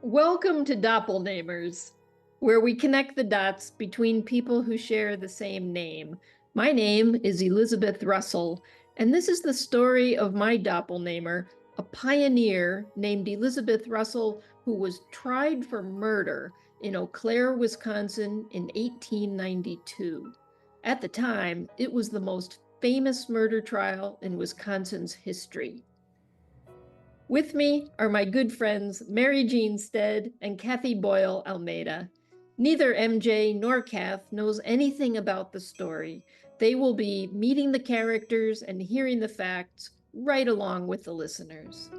Welcome to Doppelnamers, where we connect the dots between people who share the same name. My name is Elizabeth Russell, and this is the story of my doppelnamer, a pioneer named Elizabeth Russell, who was tried for murder in Eau Claire, Wisconsin in 1892. At the time, it was the most famous murder trial in Wisconsin's history. With me are my good friends Mary Jean Stead and Kathy Boyle Almeida. Neither MJ nor Kath knows anything about the story. They will be meeting the characters and hearing the facts right along with the listeners.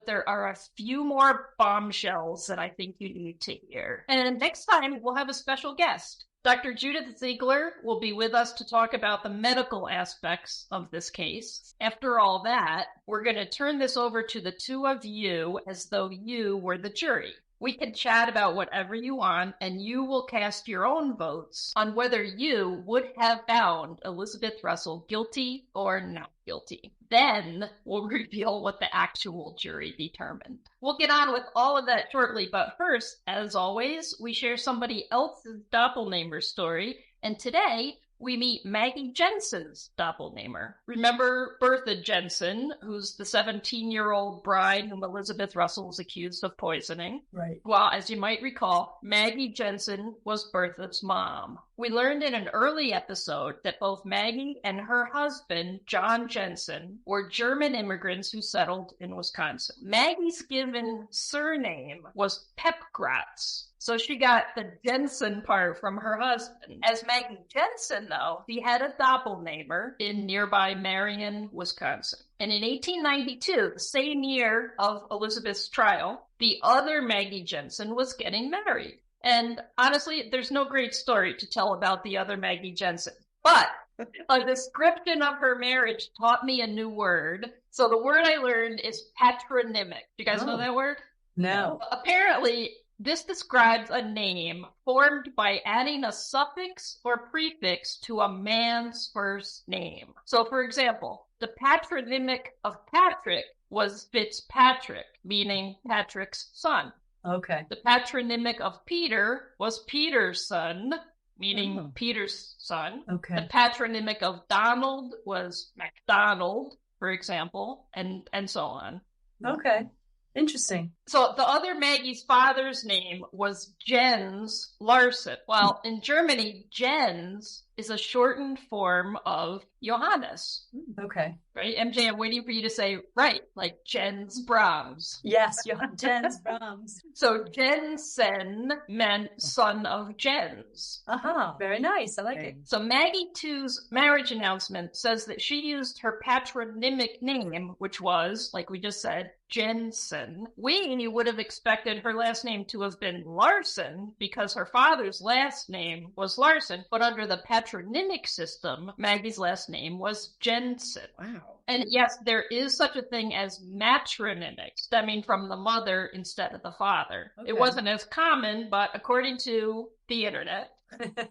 There are a few more bombshells that I think you need to hear. And next time, we'll have a special guest. Dr. Judith Ziegler will be with us to talk about the medical aspects of this case. After all that, we're going to turn this over to the two of you as though you were the jury. We can chat about whatever you want, and you will cast your own votes on whether you would have found Elizabeth Russell guilty or not guilty. Then we'll reveal what the actual jury determined. We'll get on with all of that shortly, but first, as always, we share somebody else's doppelnamer story, and today we meet Maggie Jensen's doppelnamer. Remember Bertha Jensen, who's the 17-year-old bride whom Elizabeth Russell was accused of poisoning? Right. Well, as you might recall, Maggie Jensen was Bertha's mom. We learned in an early episode that both Maggie and her husband, John Jensen, were German immigrants who settled in Wisconsin. Maggie's given surname was Pepgratz, so she got the Jensen part from her husband. As Maggie Jensen, though, she had a doppelnamer in nearby Marion, Wisconsin. And in 1892, the same year of Elizabeth's trial, the other Maggie Jensen was getting married. And honestly, there's no great story to tell about the other Maggie Jensen. But a description of her marriage taught me a new word. So the word I learned is patronymic. Do you guys know that word? No. Apparently, this describes a name formed by adding a suffix or prefix to a man's first name. So, for example, the patronymic of Patrick was Fitzpatrick, meaning Patrick's son. Okay. The patronymic of Peter was Peter's son, meaning Peter's son. Okay. The patronymic of Donald was MacDonald, for example, and so on. Okay. Interesting. So the other Maggie's father's name was Jens Larson. Well, in Germany, Jens is a shortened form of Johannes. Okay. Right? MJ, I'm waiting for you to say right, like Jens Brahms. Yes, Jens Brahms. So Jensen meant son of Jens. Very nice. I like it. So Maggie Two's marriage announcement says that she used her patronymic name, which was, like we just said, Jensen. We would have expected her last name to have been Larson because her father's last name was Larson, but under the patronymic system, Maggie's last name was Jensen. Wow. And yes, there is such a thing as matronymic, stemming from the mother instead of the father. Okay. It wasn't as common, but according to the internet,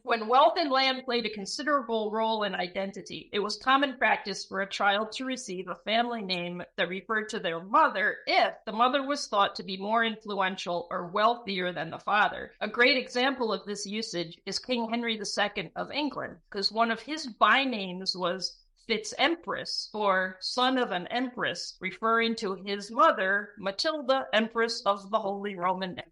when wealth and land played a considerable role in identity, it was common practice for a child to receive a family name that referred to their mother if the mother was thought to be more influential or wealthier than the father. A great example of this usage is King Henry II of England, because one of his bynames was Fitz-Empress, or son of an empress, referring to his mother, Matilda, Empress of the Holy Roman Empire.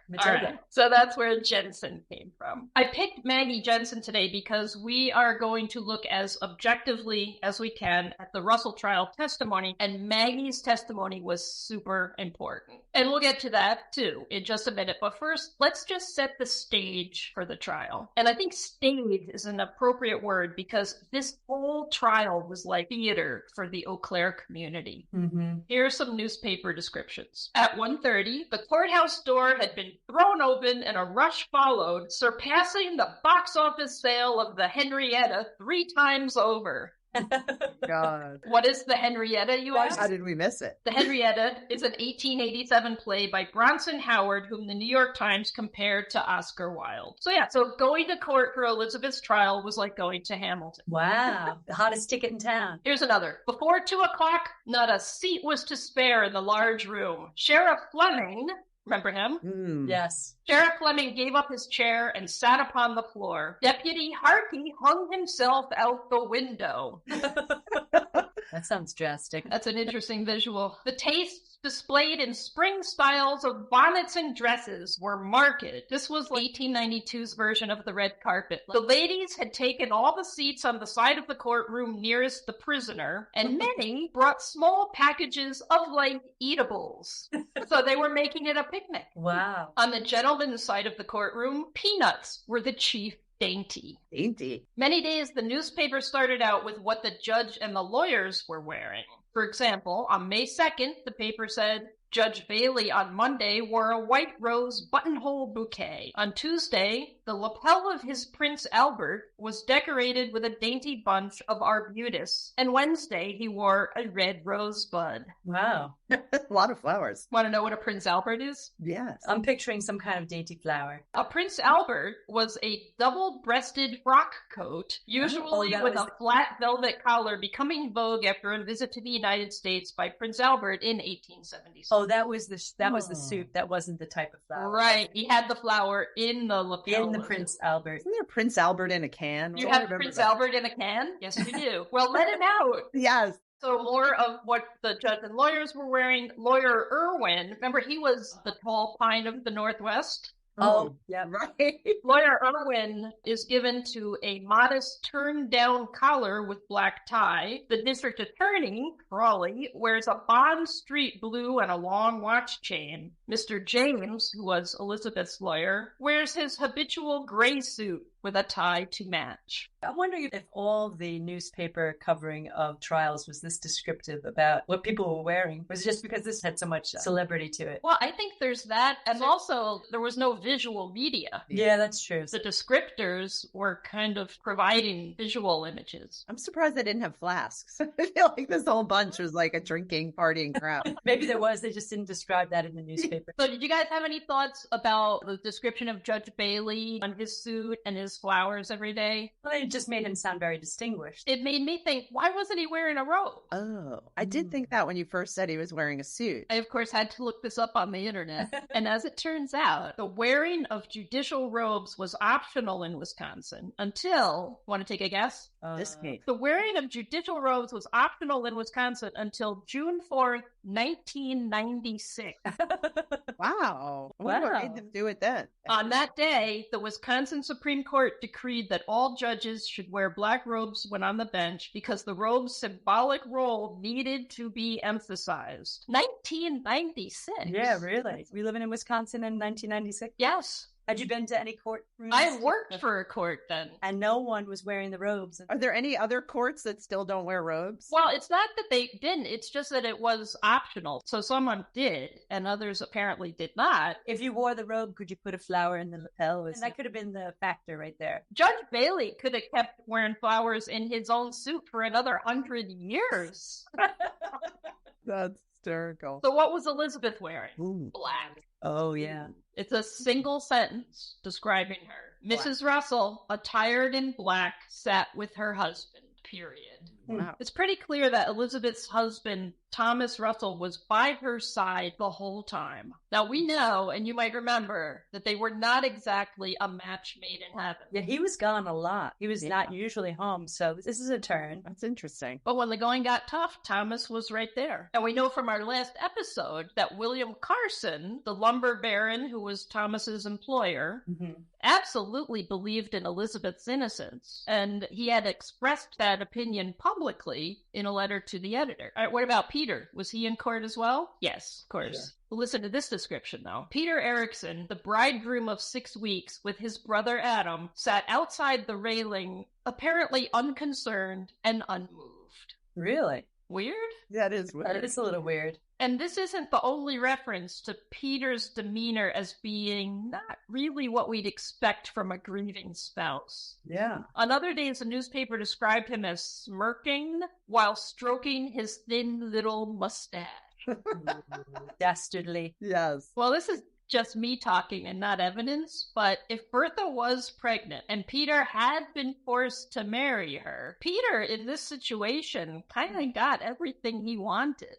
Matilda. Right. So that's where Jensen came from. I picked Maggie Jensen today because we are going to look as objectively as we can at the Russell trial testimony, and Maggie's testimony was super important. And we'll get to that too in just a minute. But first, let's just set the stage for the trial. And I think stage is an appropriate word because this whole trial was like theater for the Eau Claire community. Here are some newspaper descriptions. At 1:30, the courthouse door had been thrown open and a rush followed, surpassing the box office sale of the Henrietta 3 times over. God. What is the Henrietta, you ask? How did we miss it? The Henrietta is an 1887 play by Bronson Howard, whom the New York Times compared to Oscar Wilde. So going to court for Elizabeth's trial was like going to Hamilton. Wow. The hottest ticket in town. Here's another. Before 2 o'clock, not a seat was to spare in the large room. Sheriff Fleming, remember him? Yes. Sheriff Fleming gave up his chair and sat upon the floor. Deputy Harkey hung himself out the window. That sounds drastic. That's an interesting visual. The tastes displayed in spring styles of bonnets and dresses were marked. This was 1892's version of the red carpet. The ladies had taken all the seats on the side of the courtroom nearest the prisoner, and many brought small packages of light eatables. So they were making it a picnic. Wow. On the gentleman's side of the courtroom, peanuts were the chief dainty. Dainty. Many days, the newspaper started out with what the judge and the lawyers were wearing. For example, on May 2nd, the paper said, Judge Bailey on Monday wore a white rose buttonhole bouquet. On Tuesday, the lapel of his Prince Albert was decorated with a dainty bunch of arbutus. And Wednesday, he wore a red rosebud. Wow. A lot of flowers. Want to know what a Prince Albert is? Yes. I'm picturing some kind of dainty flower. A Prince Albert was a double-breasted frock coat, usually with a flat velvet collar, becoming vogue after a visit to the United States by Prince Albert in 1876. Oh, that was the suit. That wasn't the type of flower. Right. He had the flower in the lapel. In the Prince Albert. Isn't there Prince Albert in a can? You have Prince Albert in a can? Yes, you do. Well, let him out. Yes. So more of what the judge and lawyers were wearing. Lawyer Irwin, remember he was the tall pine of the Northwest? Oh, yeah. Right. Lawyer Irwin is given to a modest turned-down collar with black tie. The district attorney, Frawley, wears a Bond Street blue and a long watch chain. Mr. James, who was Elizabeth's lawyer, wears his habitual gray suit with a tie to match. I'm wondering if all the newspaper covering of trials was this descriptive about what people were wearing. Was it just because this had so much celebrity to it? Well, I think there's that, and also there was no visual media. Yeah, that's true. The descriptors were kind of providing visual images. I'm surprised they didn't have flasks. I feel like this whole bunch was like a drinking, partying crowd. Maybe there was, they just didn't describe that in the newspaper. So did you guys have any thoughts about the description of Judge Bailey on his suit and his flowers every day? Well, it just made him sound very distinguished. It made me think, why wasn't he wearing a robe? Oh, I did think that when you first said he was wearing a suit. I, of course, had to look this up on the internet. And as it turns out, the wearing of judicial robes was optional in Wisconsin until, want to take a guess? This case. The wearing of judicial robes was optional in Wisconsin until June 4th, 1996. Wow. I wonder what made them do it then. On that day, the Wisconsin Supreme Court decreed that all judges should wear black robes when on the bench because the robe's symbolic role needed to be emphasized. 1996? Yeah, really? We living in Wisconsin in 1996? Yes. Had you been to any courtrooms? I worked for a court then. And no one was wearing the robes. Are there any other courts that still don't wear robes? Well, it's not that they didn't. It's just that it was optional. So someone did, and others apparently did not. If you wore the robe, could you put a flower in the lapel? And that could have been the factor right there. Judge Bailey could have kept wearing flowers in his own suit for another 100 years. That's hysterical. So what was Elizabeth wearing? Ooh. Black. Oh, yeah. It's a single sentence describing her. Black. Mrs. Russell, attired in black, sat with her husband, period. Wow. It's pretty clear that Elizabeth's husband, Thomas Russell, was by her side the whole time. Now, we know, and you might remember, that they were not exactly a match made in heaven. Yeah, he was gone a lot. He was not usually home, so this is a turn. That's interesting. But when the going got tough, Thomas was right there. And we know from our last episode that William Carson, the lumber baron who was Thomas's employer, absolutely believed in Elizabeth's innocence. And he had expressed that opinion publicly in a letter to the editor. All right, what about Peter? Was he in court as well? Yes, of course. Sure. Listen to this description, though. Peter Erickson, the bridegroom of 6 weeks, with his brother Adam, sat outside the railing, apparently unconcerned and unmoved. Really? Weird? That is weird. That is a little weird. And this isn't the only reference to Peter's demeanor as being not really what we'd expect from a grieving spouse. Yeah. On other days, the newspaper described him as smirking while stroking his thin little mustache. Dastardly. Yes. Well, this is just me talking and not evidence, but if Bertha was pregnant and Peter had been forced to marry her, Peter in this situation kind of got everything he wanted.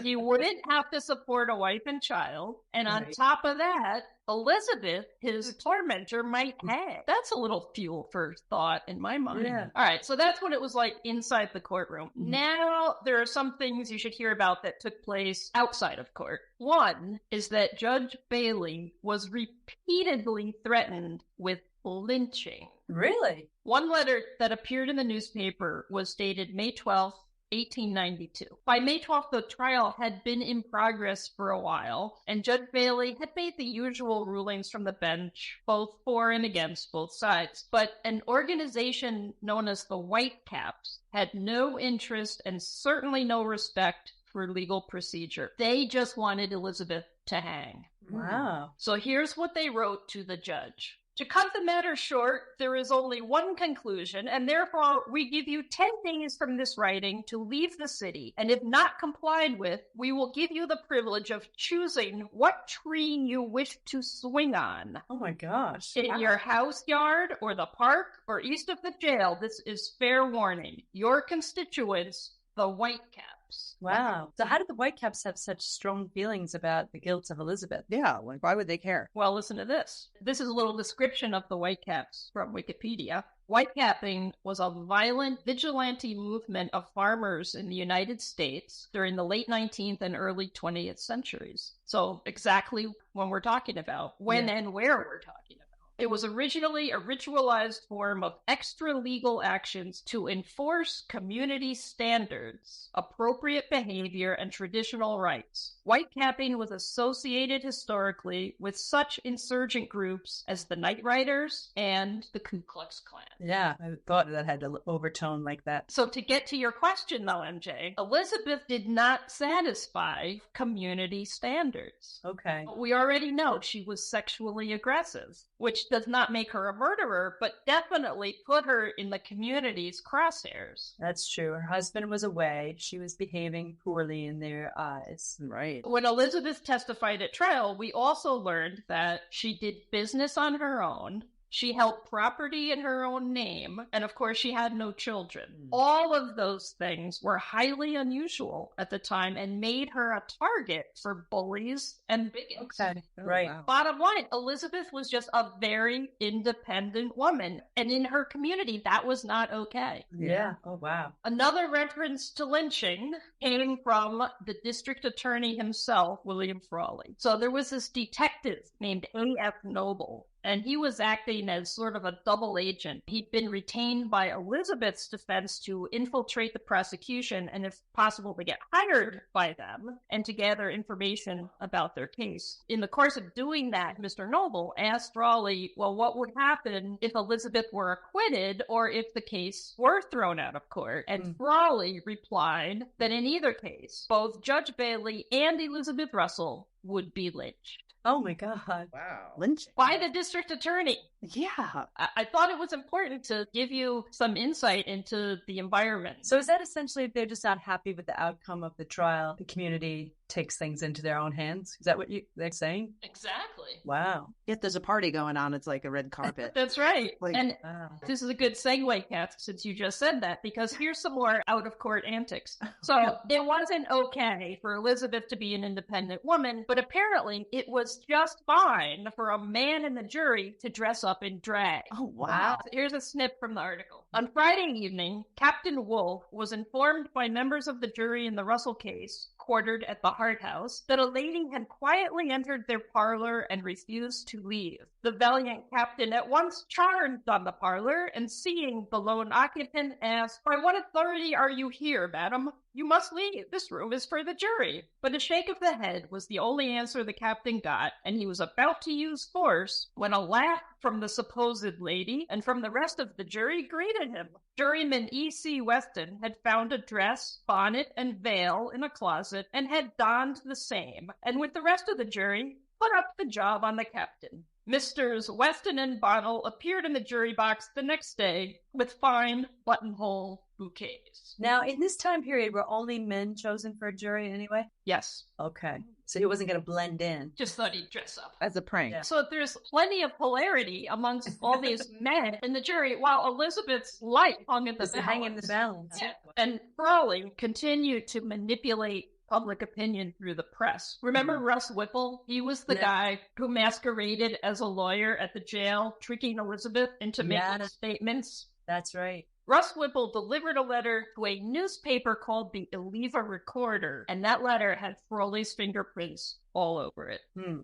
He wouldn't have to support a wife and child, and on top of that, Elizabeth, his tormentor, might hang. That's a little fuel for thought in my mind. Yeah. All right, so that's what it was like inside the courtroom. Now, there are some things you should hear about that took place outside of court. One is that Judge Bailey was repeatedly threatened with lynching. Really? One letter that appeared in the newspaper was dated May 12th, 1892. By May 12th, the trial had been in progress for a while, and Judge Bailey had made the usual rulings from the bench, both for and against both sides. But an organization known as the Whitecaps had no interest and certainly no respect for legal procedure. They just wanted Elizabeth to hang. Wow. So here's what they wrote to the judge. To cut the matter short, there is only one conclusion, and therefore we give you 10 days from this writing to leave the city, and if not complied with, we will give you the privilege of choosing what tree you wish to swing on. Oh my gosh. In your house yard, or the park, or east of the jail, this is fair warning. Your constituents, the Whitecaps. Wow. So how did the Whitecaps have such strong feelings about the guilt of Elizabeth? Yeah, like why would they care? Well, listen to this. This is a little description of the Whitecaps from Wikipedia. Whitecapping was a violent vigilante movement of farmers in the United States during the late 19th and early 20th centuries. So exactly when we're talking about, when and where we're talking about. It was originally a ritualized form of extra-legal actions to enforce community standards, appropriate behavior, and traditional rights. Whitecapping was associated historically with such insurgent groups as the Night Riders and the Ku Klux Klan. Yeah, I thought that had an overtone like that. So to get to your question, though, MJ, Elizabeth did not satisfy community standards. Okay. We already know she was sexually aggressive, which does not make her a murderer, but definitely put her in the community's crosshairs. That's true. Her husband was away. She was behaving poorly in their eyes. Right. When Elizabeth testified at trial, we also learned that she did business on her own. She held property in her own name, and of course she had no children. All of those things were highly unusual at the time and made her a target for bullies and bigots. Okay, Oh, right. wow. Bottom line, Elizabeth was just a very independent woman, and in her community, that was not okay. Yeah. Oh, wow. Another reference to lynching came from the district attorney himself, William Frawley. So there was this detective named A.F. Noble, and he was acting as sort of a double agent. He'd been retained by Elizabeth's defense to infiltrate the prosecution and, if possible, to get hired by them and to gather information about their case. In the course of doing that, Mr. Noble asked Frawley, well, what would happen if Elizabeth were acquitted or if the case were thrown out of court? And Frawley replied that in either case, both Judge Bailey and Elizabeth Russell would be lynched. Oh my God. Wow. Lynching. By the district attorney. Yeah. I thought it was important to give you some insight into the environment. So is that essentially if they're just not happy with the outcome of the trial, the community takes things into their own hands? Is that what they're saying? Exactly. Wow. If there's a party going on, it's like a red carpet. That's right. Like- And Wow. this is a good segue, Kath, since you just said that, because here's some more out-of-court antics. So it wasn't okay for Elizabeth to be an independent woman, but apparently it was just fine for a man in the jury to dress up in drag. Oh, wow. So here's a snip from the article. On Friday evening, Captain Wolfe was informed by members of the jury in the Russell case, quartered at the Hart House, that a lady had quietly entered their parlor and refused to leave. The valiant captain at once charged on the parlor and, seeing the lone occupant, asked, "By what authority are you here, madam? You must leave. This room is for the jury." But a shake of the head was the only answer the captain got, and he was about to use force when a laugh from the supposed lady and from the rest of the jury greeted to him. Juryman E.C. Weston had found a dress, bonnet, and veil in a closet and had donned the same, and with the rest of the jury, put up the job on the captain. Misters Weston and Bonnell appeared in the jury box the next day with fine buttonhole bouquets. Now, in this time period, were only men chosen for a jury anyway? Yes. Okay. So he wasn't going to blend in. Just thought he'd dress up. As a prank. Yeah. So there's plenty of hilarity amongst all these men in the jury, while Elizabeth's life hung in the Just balance. hang in the balance. Yeah. And Frawley continued to manipulate public opinion through the press. Remember Russ Whipple? He was the guy who masqueraded as a lawyer at the jail, tricking Elizabeth into making statements. That's right. Russ Whipple delivered a letter to a newspaper called the Eleva Recorder, and that letter had Frawley's fingerprints all over it.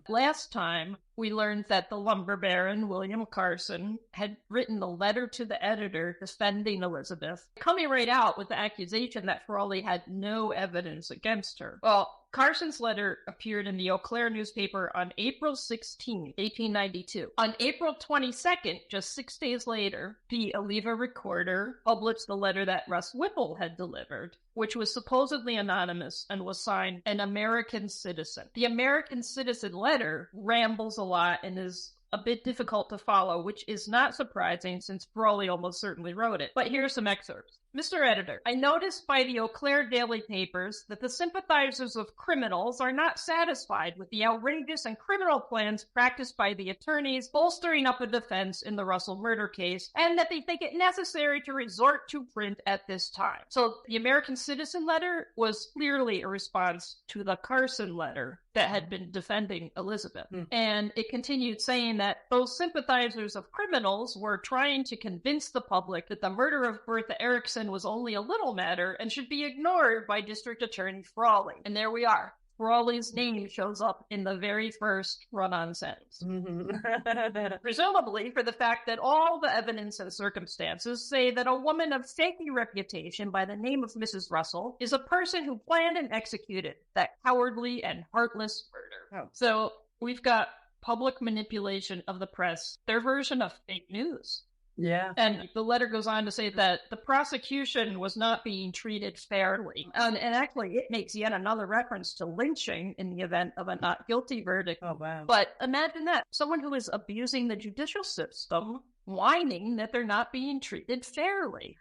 Last time, we learned that the lumber baron, William Carson, had written a letter to the editor defending Elizabeth, coming right out with the accusation that Frawley had no evidence against her. Well, Carson's letter appeared in the Eau Claire newspaper on April 16, 1892. On April 22nd, just 6 days later, the Eleva Recorder published the letter that Russ Whipple had delivered, which was supposedly anonymous and was signed an American citizen. The American citizen letter rambles a lot and is a bit difficult to follow, which is not surprising since Frawley almost certainly wrote it. But here's some excerpts. Mr. Editor, I noticed by the Eau Claire daily papers that the sympathizers of criminals are not satisfied with the outrageous and criminal plans practiced by the attorneys bolstering up a defense in the Russell murder case, and that they think it necessary to resort to print at this time. So the American Citizen letter was clearly a response to the Carson letter that had been defending Elizabeth. And it continued saying that those sympathizers of criminals were trying to convince the public that the murder of Bertha Erickson was only a little matter and should be ignored by District Attorney Frawley. And there we are. Frawley's name shows up in the very first run-on sentence. Presumably for the fact that all the evidence and circumstances say that a woman of shaky reputation by the name of Mrs. Russell is a person who planned and executed that cowardly and heartless murder. So we've got public manipulation of the press, their version of fake news. Yeah. And the letter goes on to say that the prosecution was not being treated fairly. And actually, it makes yet another reference to lynching in the event of a not guilty verdict. Oh, wow. But imagine that. Someone who is abusing the judicial system, whining that they're not being treated fairly.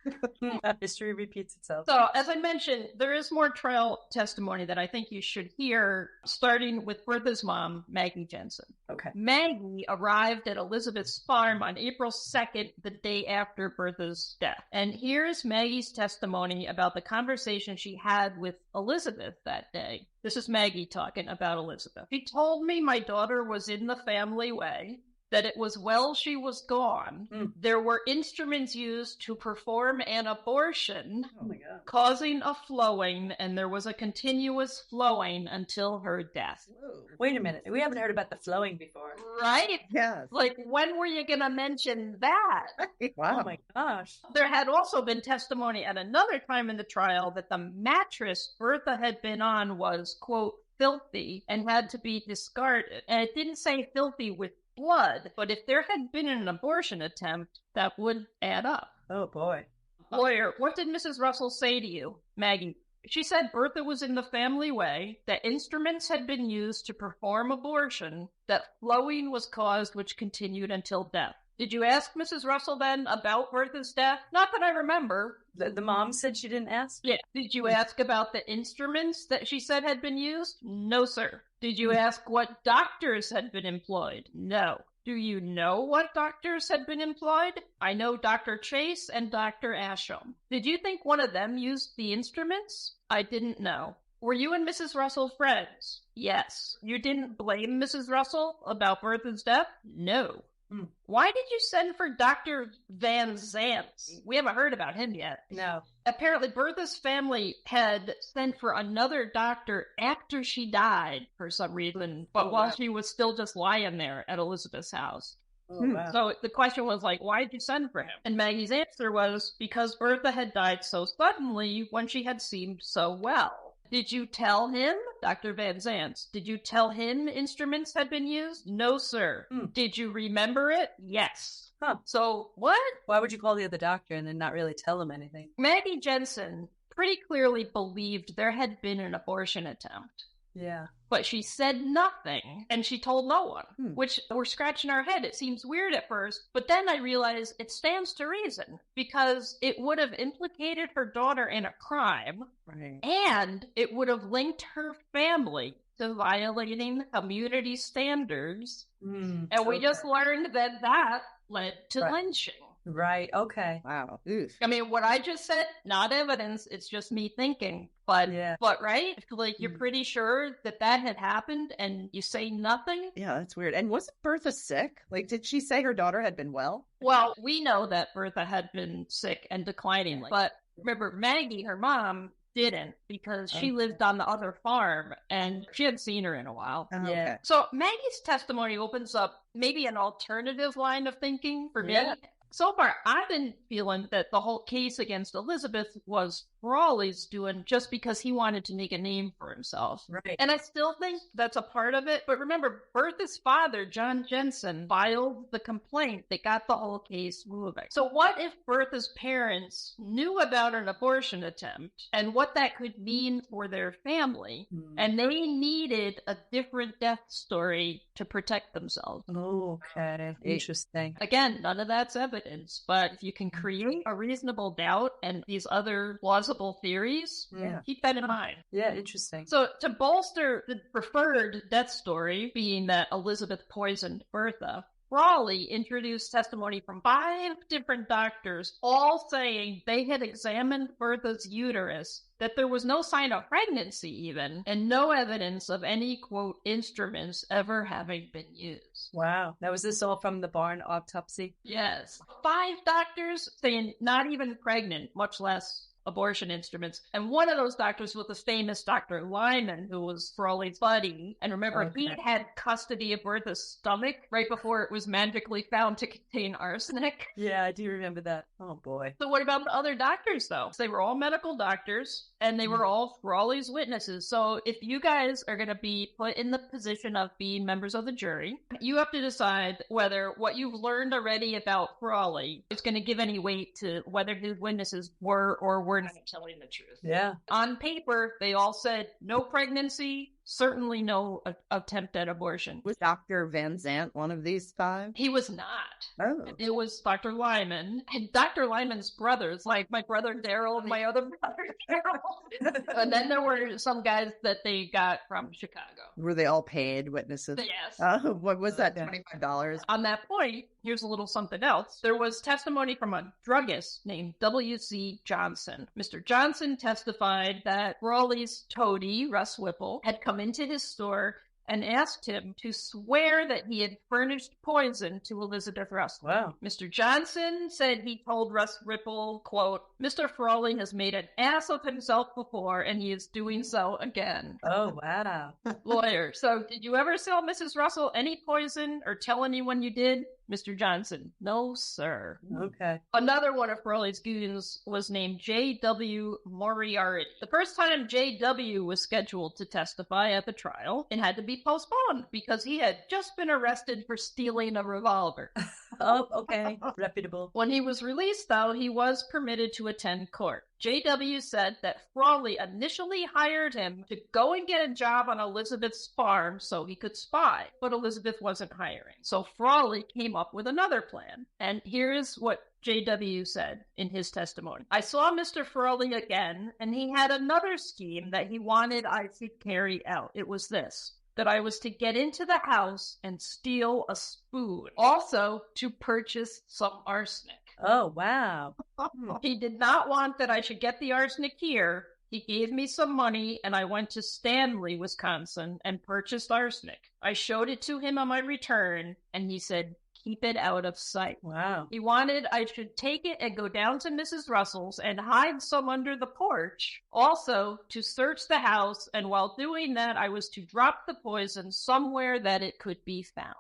History repeats itself. So, as I mentioned, there is more trial testimony that I think you should hear, starting with Bertha's mom, Maggie Jensen. Okay. Maggie arrived at Elizabeth's farm on April 2nd, the day after Bertha's death. And here's Maggie's testimony about the conversation she had with Elizabeth that day. This is Maggie talking about Elizabeth. She told me my daughter was in the family way, that it was well she was gone. There were instruments used to perform an abortion, causing a flowing, and there was a continuous flowing until her death. Wait a minute. We haven't heard about the flowing before. Right? Yes. Like, when were you going to mention that? Wow. Oh my gosh. There had also been testimony at another time in the trial that the mattress Bertha had been on was, quote, filthy and had to be discarded. And it didn't say filthy with blood, but if there had been an abortion attempt, that would add up. Oh boy. Lawyer, what did Mrs. Russell say to you? Maggie, she said Bertha was in the family way, that instruments had been used to perform abortion, that flowing was caused which continued until death. Did you ask Mrs. Russell then about Bertha's death? Not that I remember. The mom said she didn't ask? Yeah. Did you ask about the instruments that she said had been used? No, sir. Did you ask what doctors had been employed? No. Do you know what doctors had been employed? I know Dr. Chase and Dr. Asham. Did you think one of them used the instruments? I didn't know. Were you and Mrs. Russell friends? Yes. You didn't blame Mrs. Russell about Bertha's death? No. Why did you send for Dr. Van Zant? We haven't heard about him yet. No. Apparently, Bertha's family had sent for another doctor after she died for some reason, but while she was still just lying there at Elizabeth's house. Oh, wow. So the question was like, why did you send for him? And Maggie's answer was, because Bertha had died so suddenly when she had seemed so well. Did you tell him Dr. Van Zandt. Did you tell him instruments had been used? No, sir. Did you remember it? Yes. Huh. So, what? Why would you call the other doctor and then not really tell him anything? Maggie Jensen pretty clearly believed there had been an abortion attempt. Yeah. But she said nothing, and she told no one, which we're scratching our head. It seems weird at first, but then I realize it stands to reason, because it would have implicated her daughter in a crime, Right. and it would have linked her family to violating community standards. And we just learned that led to lynching. Right. Okay. Wow. Oof. I mean, what I just said, not evidence. It's just me thinking. But right? Like, you're pretty sure that had happened and you say nothing? Yeah, that's weird. And wasn't Bertha sick? Like, did she say her daughter had been well? Well, we know that Bertha had been sick and declining. But remember, Maggie, her mom, didn't, because she lived on the other farm and she hadn't seen her in a while. Oh, okay. So Maggie's testimony opens up maybe an alternative line of thinking for me. Yeah. So far, I've been feeling that the whole case against Elizabeth was Frawley's doing just because he wanted to make a name for himself. Right. And I still think that's a part of it. But remember, Bertha's father, John Jensen, filed the complaint that got the whole case moving. So what if Bertha's parents knew about an abortion attempt and what that could mean for their family, and they needed a different death story to protect themselves? Okay. Interesting. Again, none of that's evidence, but if you can create a reasonable doubt and these other plausible theories, keep that in mind. Yeah, interesting. So to bolster the preferred death story, being that Elizabeth poisoned Bertha, Frawley introduced testimony from 5 different doctors, all saying they had examined Bertha's uterus, that there was no sign of pregnancy even, and no evidence of any, quote, instruments ever having been used. Wow. Now, was this all from the barn autopsy? Yes. 5 doctors saying not even pregnant, much less abortion instruments. And one of those doctors was the famous Dr. Lyman, who was Frawley's buddy. And remember, he had custody of Bertha's stomach right before it was magically found to contain arsenic. Yeah, I do remember that. Oh, boy. So what about the other doctors, though? They were all medical doctors, and they were all Frawley's witnesses. So if you guys are going to be put in the position of being members of the jury, you have to decide whether what you've learned already about Frawley is going to give any weight to whether his witnesses were or were not telling the truth. Yeah. On paper, they all said no pregnancy, certainly no attempt at abortion. Was Dr. Van Zandt one of these 5? He was not. Oh. It was Dr. Lyman. And Dr. Lyman's brothers, like my brother Daryl and my other brother Daryl. And then there were some guys that they got from Chicago. Were they all paid witnesses? Yes. What was that, $25? On that point, here's a little something else. There was testimony from a druggist named W.C. Johnson. Mr. Johnson testified that Frawley's toady, Russ Whipple, had come into his store and asked him to swear that he had furnished poison to Elizabeth Russell. Wow. Mr. Johnson said he told Russ Whipple, quote, Mr. Frawley has made an ass of himself before, and he is doing so again. Oh, wow. Lawyer. So did you ever sell Mrs. Russell any poison or tell anyone you did? Mr. Johnson. No, sir. Okay. Another one of Frawley's goons was named J.W. Moriarty. The first time J.W. was scheduled to testify at the trial, it had to be postponed because he had just been arrested for stealing a revolver. Oh, okay. Reputable. When he was released, though, he was permitted to attend court. J.W. said that Frawley initially hired him to go and get a job on Elizabeth's farm so he could spy, but Elizabeth wasn't hiring. So Frawley came up with another plan. And here's what J.W. said in his testimony. I saw Mr. Frawley again, and he had another scheme that he wanted I should carry out. It was this: that I was to get into the house and steal a spoon. Also, to purchase some arsenic. Oh, wow. He did not want that I should get the arsenic here. He gave me some money, and I went to Stanley, Wisconsin, and purchased arsenic. I showed it to him on my return, and he said, keep it out of sight. Wow. He wanted I should take it and go down to Mrs. Russell's and hide some under the porch. Also, to search the house, and while doing that, I was to drop the poison somewhere that it could be found.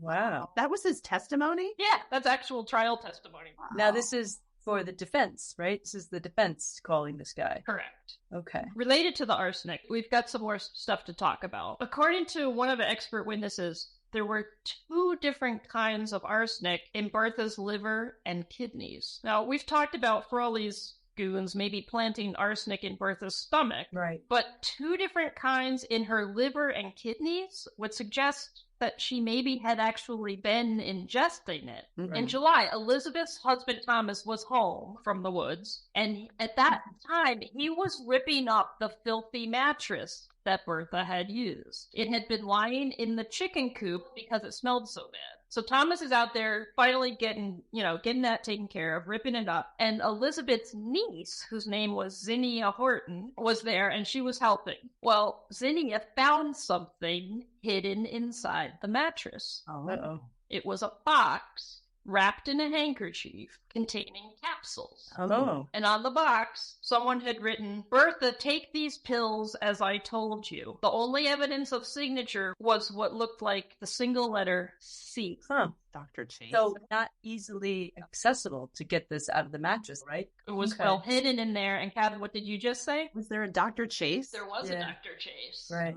Wow. That was his testimony? Yeah, that's actual trial testimony. Now, this is For the defense, right? This is the defense calling this guy. Correct. Okay. Related to the arsenic, we've got some more stuff to talk about. According to one of the expert witnesses, there were 2 different kinds of arsenic in Bertha's liver and kidneys. Now, we've talked about Frawley's goons maybe planting arsenic in Bertha's stomach. Right. But 2 different kinds in her liver and kidneys would suggest that she maybe had actually been ingesting it. Mm-hmm. In July, Elizabeth's husband Thomas was home from the woods, and at that time, he was ripping up the filthy mattress that Bertha had used. It had been lying in the chicken coop because it smelled so bad. So Thomas is out there finally getting that taken care of, ripping it up. And Elizabeth's niece, whose name was Zinnia Horton, was there and she was helping. Well, Zinnia found something hidden inside the mattress. Oh. Uh-oh. It was a box wrapped in a handkerchief containing capsules. Oh. And on the box, someone had written, "Bertha, take these pills as I told you." The only evidence of signature was what looked like the single letter C. Huh. Dr. Chase. So not easily accessible to get this out of the mattress, right? It was Okay. well hidden in there. And Kathy, what did you just say? Was there a Dr. Chase? There was a Yeah. Dr. Chase. Right.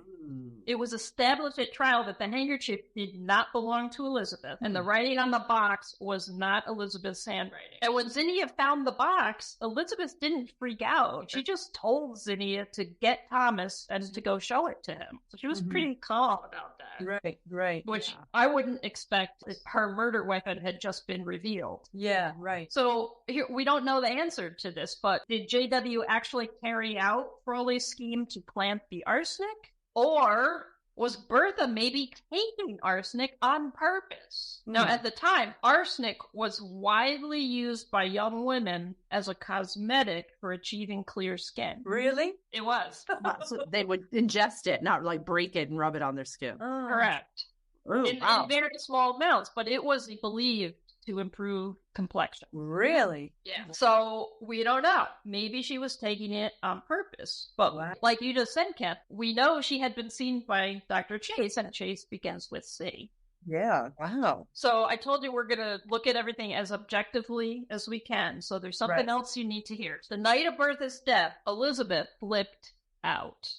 It was established at trial that the handkerchief did not belong to Elizabeth, and the writing on the box was not Elizabeth's handwriting. And when Zinnia found the box, Elizabeth didn't freak out. She just told Zinnia to get Thomas and to go show it to him. So she was pretty calm about that. Right. Which I wouldn't expect if her murder weapon had just been revealed. Yeah, right. So here, we don't know the answer to this, but did JW actually carry out Frawley's scheme to plant the arsenic? Or was Bertha maybe taking arsenic on purpose? Now, at the time, arsenic was widely used by young women as a cosmetic for achieving clear skin. Really? It was. So they would ingest it, not like break it and rub it on their skin. Correct. Oh, In very small amounts, but it was believed to improve complexion. Really? Yeah. So we don't know. Maybe she was taking it on purpose. But Wow. like you just said, Kat, we know she had been seen by Dr. Chase, and Chase begins with C. Yeah. Wow. So I told you we're going to look at everything as objectively as we can. So there's something Right. else you need to hear. The night of Bertha's death, Elizabeth flipped out.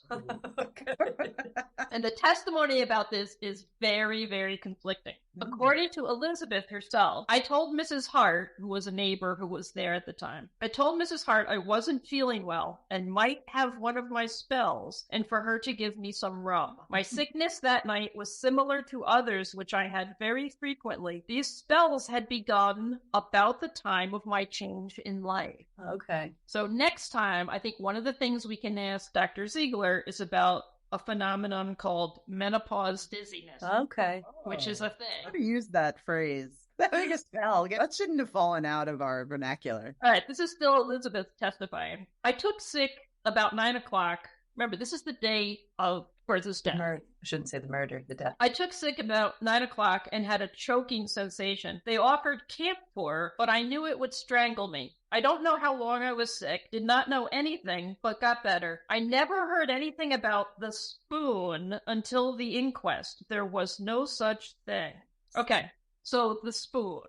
And the testimony about this is very, very conflicting. According to Elizabeth herself, I told Mrs. Hart, who was a neighbor who was there at the time, I told Mrs. Hart I wasn't feeling well and might have one of my spells, and for her to give me some rum. My sickness that night was similar to others which I had very frequently. These spells had begun about the time of my change in life. Okay. So next time, I think one of the things we can ask Dr. Ziegler is about a phenomenon called menopause dizziness, Okay. which is a How thing. to use that phrase? That big a spell. That shouldn't have fallen out of our vernacular. All right, this is still Elizabeth testifying. I took sick about 9 o'clock. Remember, this is the day of Bertha's death. I shouldn't say the murder, the death. I took sick about 9 o'clock and had a choking sensation. They offered camphor, but I knew it would strangle me. I don't know how long I was sick, did not know anything, but got better. I never heard anything about the spoon until the inquest. There was no such thing. Okay, so the spoon.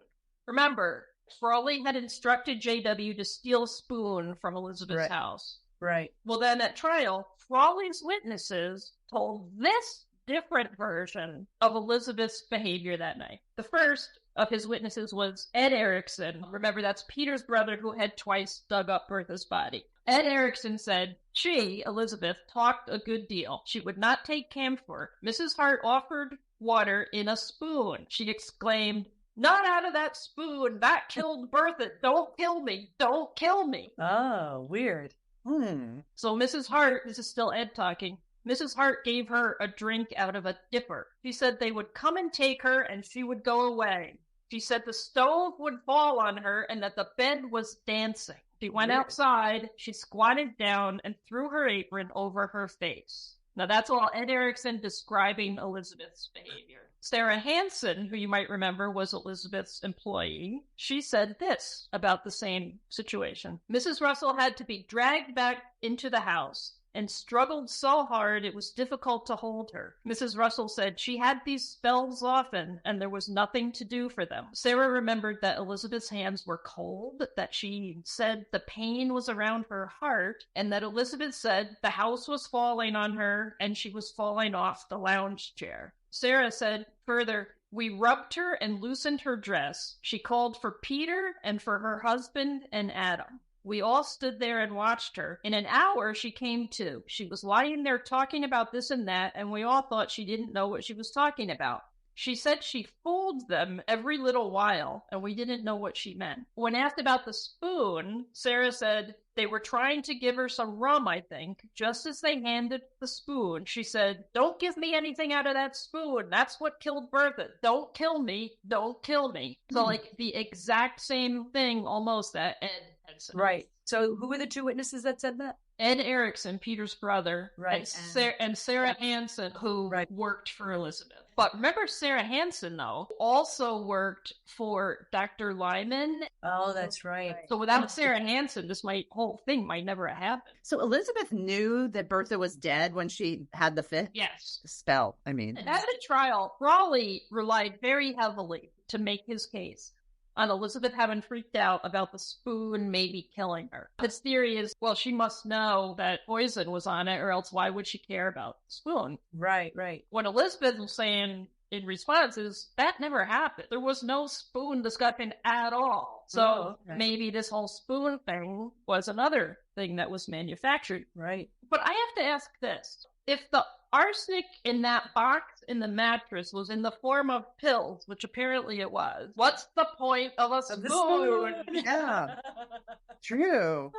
Remember, Frawley had instructed JW to steal a spoon from Elizabeth's Right. house. Right. Well, then at trial, Frawley's witnesses told this different version of Elizabeth's behavior that night. The first of his witnesses was Ed Erickson. Remember, that's Peter's brother who had twice dug up Bertha's body. Ed Erickson said she, Elizabeth, talked a good deal. She would not take camphor. Mrs. Hart offered water in a spoon. She exclaimed, "Not out of that spoon. That killed Bertha. Don't kill me. Don't kill me." Oh, weird. So Mrs. Hart, this is still Ed talking, Mrs. Hart gave her a drink out of a dipper. She said they would come and take her and she would go away. She said the stove would fall on her and that the bed was dancing. She went outside, she squatted down and threw her apron over her face. Now that's all Ed Erickson describing Elizabeth's behavior. Sarah Hansen, who you might remember was Elizabeth's employee, she said this about the same situation. Mrs. Russell had to be dragged back into the house, and struggled so hard it was difficult to hold her. Mrs. Russell said she had these spells often, and there was nothing to do for them. Sarah remembered that Elizabeth's hands were cold, that she said the pain was around her heart, and that Elizabeth said the house was falling on her and she was falling off the lounge chair. Sarah said further, we rubbed her and loosened her dress. She called for Peter and for her husband and Adam. We all stood there and watched her. In an hour, she came to. She was lying there talking about this and that, and we all thought she didn't know what she was talking about. She said she fooled them every little while, and we didn't know what she meant. When asked about the spoon, Sarah said they were trying to give her some rum, I think. Just as they handed the spoon, she said, don't give me anything out of that spoon. That's what killed Bertha. Don't kill me. Don't kill me. So, like, the exact same thing almost that Ed had said. Right. So who were the two witnesses that said that? Ed Erickson, Peter's brother, Right. and Sarah Hansen, who worked for Elizabeth. But remember, Sarah Hansen, though, also worked for Dr. Lyman. Oh, that's right. So without Sarah Hansen, this whole thing might never have happened. So Elizabeth knew that Bertha was dead when she had the fit? Yes. The spell, I mean. And at the trial, Frawley relied very heavily to make his case on Elizabeth having freaked out about the spoon maybe killing her. His theory is, well, she must know that poison was on it, or else why would she care about the spoon? Right, right. What Elizabeth was saying in response is, that never happened. There was no spoon discussion at all. So maybe this whole spoon thing was another thing that was manufactured. Right. But I have to ask this. If the arsenic in that box in the mattress was in the form of pills, which apparently it was, what's the point of a spoon? Yeah. True.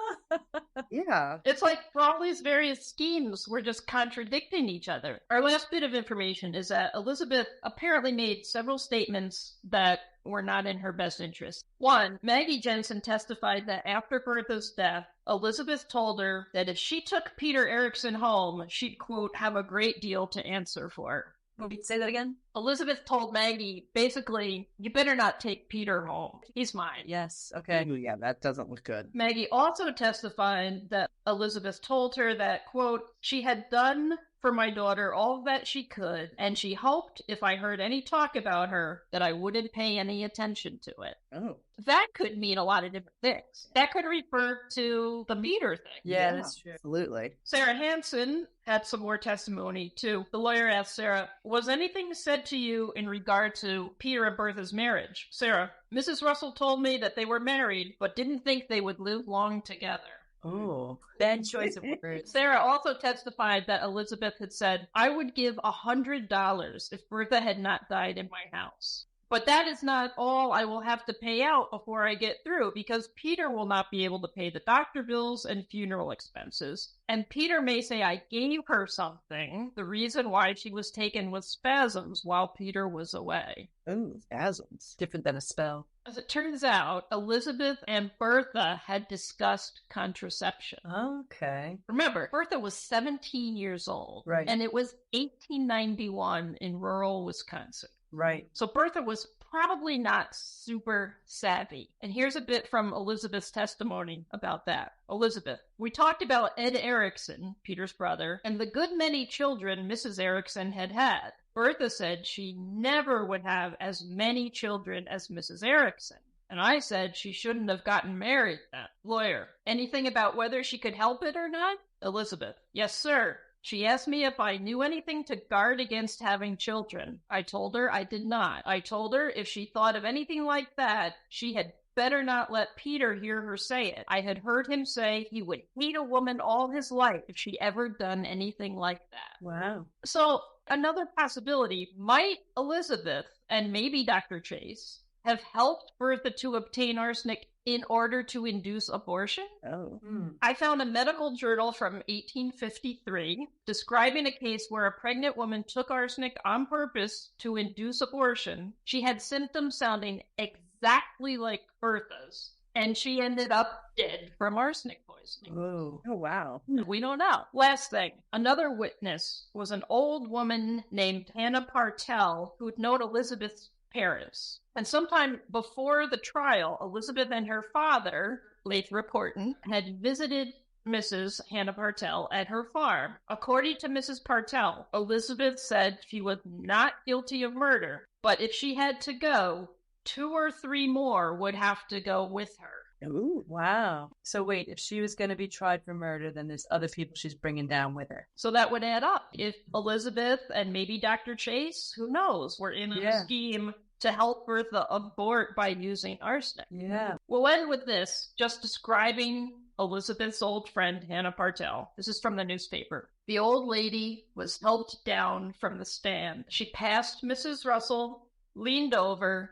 Yeah. It's like Frawley's various schemes were just contradicting each other. Our last bit of information is that Elizabeth apparently made several statements that were not in her best interest. One, Maggie Jensen testified that after Bertha's death, Elizabeth told her that if she took Peter Erickson home, she'd, quote, have a great deal to answer for. Wait, say that again? Elizabeth told Maggie, basically, you better not take Peter home. He's mine. Yes, okay. Ooh, yeah, that doesn't look good. Maggie also testified that Elizabeth told her that, quote, she had done for my daughter all that she could, and she hoped if I heard any talk about her that I wouldn't pay any attention to it. Oh. That could mean a lot of different things. That could refer to the Peter thing. Yeah, that's true. Absolutely. Sarah Hansen had some more testimony, too. The lawyer asked Sarah, was anything said to you in regard to Peter and Bertha's marriage? Sarah, Mrs. Russell told me that they were married, but didn't think they would live long together. Oh, bad choice of words. Sarah also testified that Elizabeth had said, I would give $100 if Bertha had not died in my house. But that is not all I will have to pay out before I get through, because Peter will not be able to pay the doctor bills and funeral expenses. And Peter may say I gave her something, the reason why she was taken with spasms while Peter was away. Oh, spasms. Different than a spell. As it turns out, Elizabeth and Bertha had discussed contraception. Okay. Remember, Bertha was 17 years old. Right. And it was 1891 in rural Wisconsin. Right. So Bertha was probably not super savvy. And here's a bit from Elizabeth's testimony about that. Elizabeth, we talked about Ed Erickson, Peter's brother, and the good many children Mrs. Erickson had had. Bertha said she never would have as many children as Mrs. Erickson. And I said she shouldn't have gotten married then. Lawyer, anything about whether she could help it or not? Elizabeth, yes, sir. She asked me if I knew anything to guard against having children. I told her I did not. I told her if she thought of anything like that, she had better not let Peter hear her say it. I had heard him say he would hate a woman all his life if she ever done anything like that. Wow. So another possibility, might Elizabeth and maybe Dr. Chase have helped Bertha to obtain arsenic in order to induce abortion? Oh. I found a medical journal from 1853 describing a case where a pregnant woman took arsenic on purpose to induce abortion. She had symptoms sounding exactly like Bertha's, and she ended up dead from arsenic poisoning. Oh. Oh, wow. We don't know. Last thing, another witness was an old woman named Hannah Partel who'd known Elizabeth's parents. And sometime before the trial, Elizabeth and her father, Lathrop Horton, had visited Mrs. Hannah Bartell at her farm. According to Mrs. Bartell, Elizabeth said she was not guilty of murder, but if she had to go, 2 or 3 more would have to go with her. Ooh, wow. So wait, if she was going to be tried for murder, then there's other people she's bringing down with her. So that would add up. If Elizabeth and maybe Dr. Chase, who knows, were in a scheme to help Bertha abort by using arsenic. Yeah. We'll end with this, just describing Elizabeth's old friend, Hannah Bartell. This is from the newspaper. The old lady was helped down from the stand. She passed Mrs. Russell, leaned over,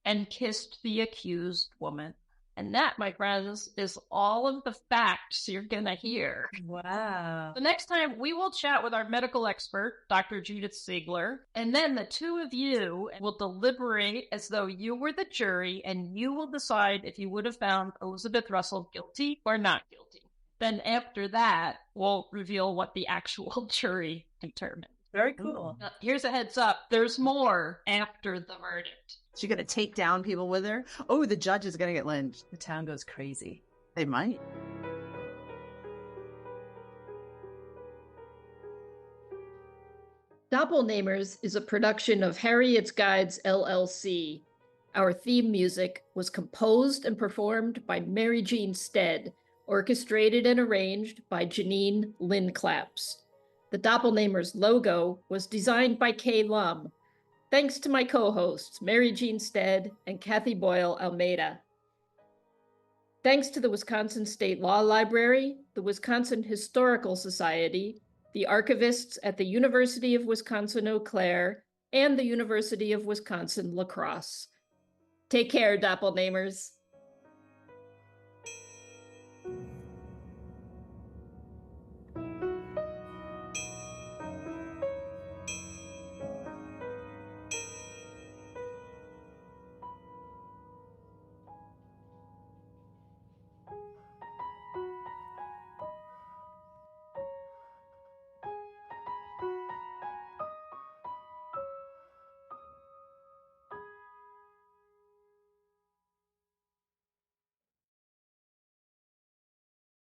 and kissed the accused woman. And that, my friends, is all of the facts you're going to hear. Wow. The next time, we will chat with our medical expert, Dr. Judith Ziegler, and then the two of you will deliberate as though you were the jury, and you will decide if you would have found Elizabeth Russell guilty or not guilty. Then after that, we'll reveal what the actual jury determined. Very cool. Now, here's a heads up. There's more after the verdict. She gonna take down people with her? Oh, the judge is gonna get lynched. The town goes crazy. They might. Doppelnamers is a production of Harriet's Guides, LLC. Our theme music was composed and performed by Mary Jean Stead, orchestrated and arranged by Janine Lynn Claps. The Doppelnamers logo was designed by Kay Lum. Thanks to my co-hosts, Mary Jean Stead and Kathy Boyle Almeida. Thanks to the Wisconsin State Law Library, the Wisconsin Historical Society, the archivists at the University of Wisconsin-Eau Claire, and the University of Wisconsin-La Crosse. Take care, Doppelnamers.